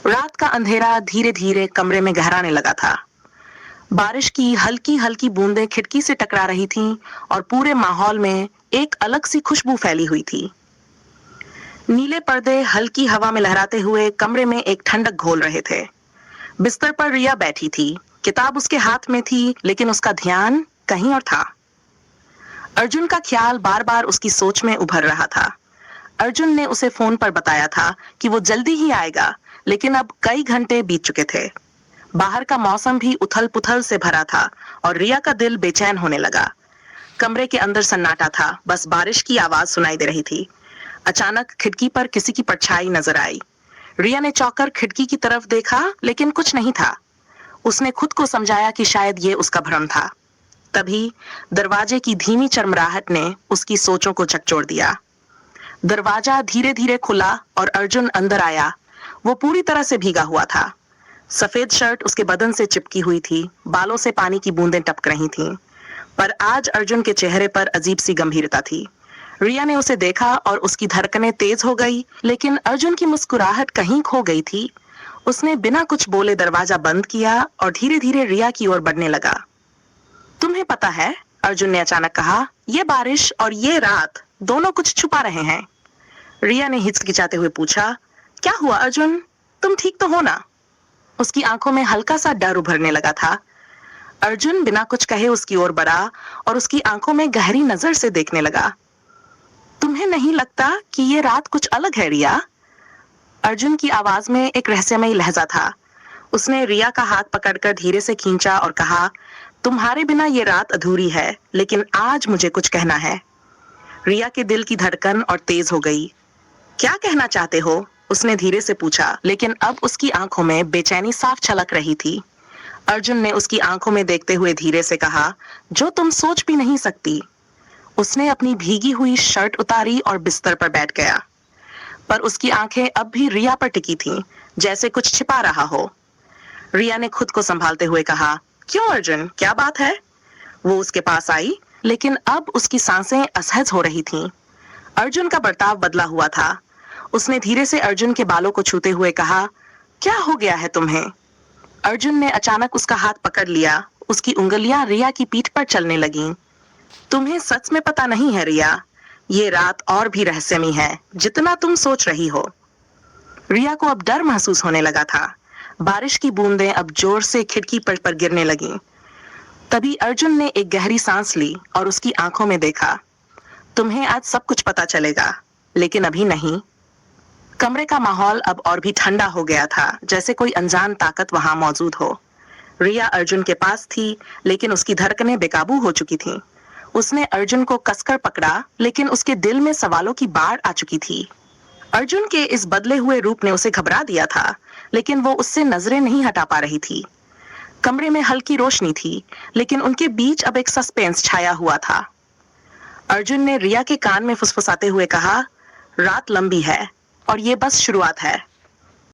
रात का अंधेरा धीरे धीरे कमरे में गहराने लगा था। बारिश की हल्की हल्की बूंदें खिड़की से टकरा रही थीं और पूरे माहौल में एक अलग सी खुशबू फैली हुई थी। नीले पर्दे हल्की हवा में लहराते हुए कमरे में एक ठंडक घोल रहे थे। बिस्तर पर रिया बैठी थी। किताब उसके हाथ में थी, लेकिन उसका ध्यान कहीं और था। अर्जुन का ख्याल बार बार उसकी सोच में उभर रहा था। अर्जुन ने उसे फोन पर बताया था कि वो जल्दी ही आएगा, लेकिन अब कई घंटे बीत चुके थे। बाहर का मौसम भी उथल पुथल से भरा था और रिया का दिल बेचैन होने लगा। कमरे के अंदर सन्नाटा था, बस बारिश की आवाज सुनाई दे रही थी। अचानक खिड़की पर किसी की परछाई नजर आई। रिया ने चौंकर खिड़की की तरफ देखा, लेकिन कुछ नहीं था। उसने खुद को समझाया कि शायद ये उसका भ्रम था। तभी दरवाजे की धीमी चरमराहट ने उसकी सोचों को झकझोर दिया। दरवाजा धीरे धीरे खुला और अर्जुन अंदर आया। वो पूरी तरह से भीगा हुआ था। सफेद शर्ट उसके बदन से चिपकी हुई थी, बालों से पानी की बूंदें टपक रही थीं। पर आज अर्जुन के चेहरे पर अजीब सी गंभीरता थी। रिया ने उसे देखा और उसकी धड़कनें तेज हो गई, लेकिन अर्जुन की मुस्कुराहट कहीं खो गई थी। उसने बिना कुछ बोले दरवाजा बंद किया और धीरे धीरे रिया की ओर बढ़ने लगा। तुम्हें पता है, अर्जुन ने अचानक कहा, ये बारिश और ये रात दोनों कुछ छुपा रहे हैं। रिया ने हिचकिचाते हुए पूछा, क्या हुआ अर्जुन, तुम ठीक तो हो ना? उसकी आंखों में हल्का सा डर उभरने लगा था। अर्जुन बिना कुछ कहे उसकी ओर बढ़ा और उसकी आंखों में गहरी नजर से देखने लगा। तुम्हें नहीं लगता कि ये रात कुछ अलग है रिया? अर्जुन की आवाज में एक रहस्यमयी लहजा था। उसने रिया का हाथ पकड़कर धीरे से खींचा और कहा, तुम्हारे बिना ये रात अधूरी है, लेकिन आज मुझे कुछ कहना है। रिया के दिल की धड़कन और तेज हो गई। क्या कहना चाहते हो? उसने धीरे से पूछा, लेकिन अब उसकी आंखों में बेचैनी साफ छलक रही थी। अर्जुन ने उसकी आंखों में देखते हुए धीरे से कहा, जो तुम सोच भी नहीं सकती। उसने अपनी भीगी हुई शर्ट उतारी और बिस्तर पर बैठ गया, पर उसकी आंखें अब भी रिया पर टिकी थीं, जैसे कुछ छिपा रहा हो। रिया ने खुद को संभालते हुए कहा, क्यों अर्जुन, क्या बात है? वो उसके पास आई, लेकिन अब उसकी सांसें असहज हो रही थीं। अर्जुन का बर्ताव बदला हुआ था। उसने धीरे से अर्जुन के बालों को छूते हुए कहा, क्या हो गया है तुम्हें? अर्जुन ने अचानक उसका हाथ पकड़ लिया। उसकी उंगलियां रिया की पीठ पर चलने लगीं। तुम्हें सच में पता नहीं है रिया, ये रात और भी रहस्यमयी है जितना तुम सोच रही हो। रिया को अब डर महसूस होने लगा था। बारिश की बूंदें अब जोर से खिड़की पर गिरने लगीं। तभी अर्जुन ने एक गहरी सांस ली और उसकी आंखों में देखा। तुम्हें आज सब कुछ पता चलेगा, लेकिन अभी नहीं। कमरे का माहौल अब और भी ठंडा हो गया था, जैसे कोई अनजान ताकत वहां मौजूद हो। रिया अर्जुन के पास थी, लेकिन उसकी धड़कनें बेकाबू हो चुकी थीं। उसने अर्जुन को कसकर पकड़ा, लेकिन उसके दिल में सवालों की बाढ़ आ चुकी थी। अर्जुन के इस बदले हुए रूप ने उसे घबरा दिया था, लेकिन वो उससे नजरें नहीं हटा पा रही थी। कमरे में हल्की रोशनी थी, लेकिन उनके बीच अब एक सस्पेंस छाया हुआ था। अर्जुन ने रिया के कान में फुसफुसाते हुए कहा, रात लंबी है और ये बस शुरुआत है।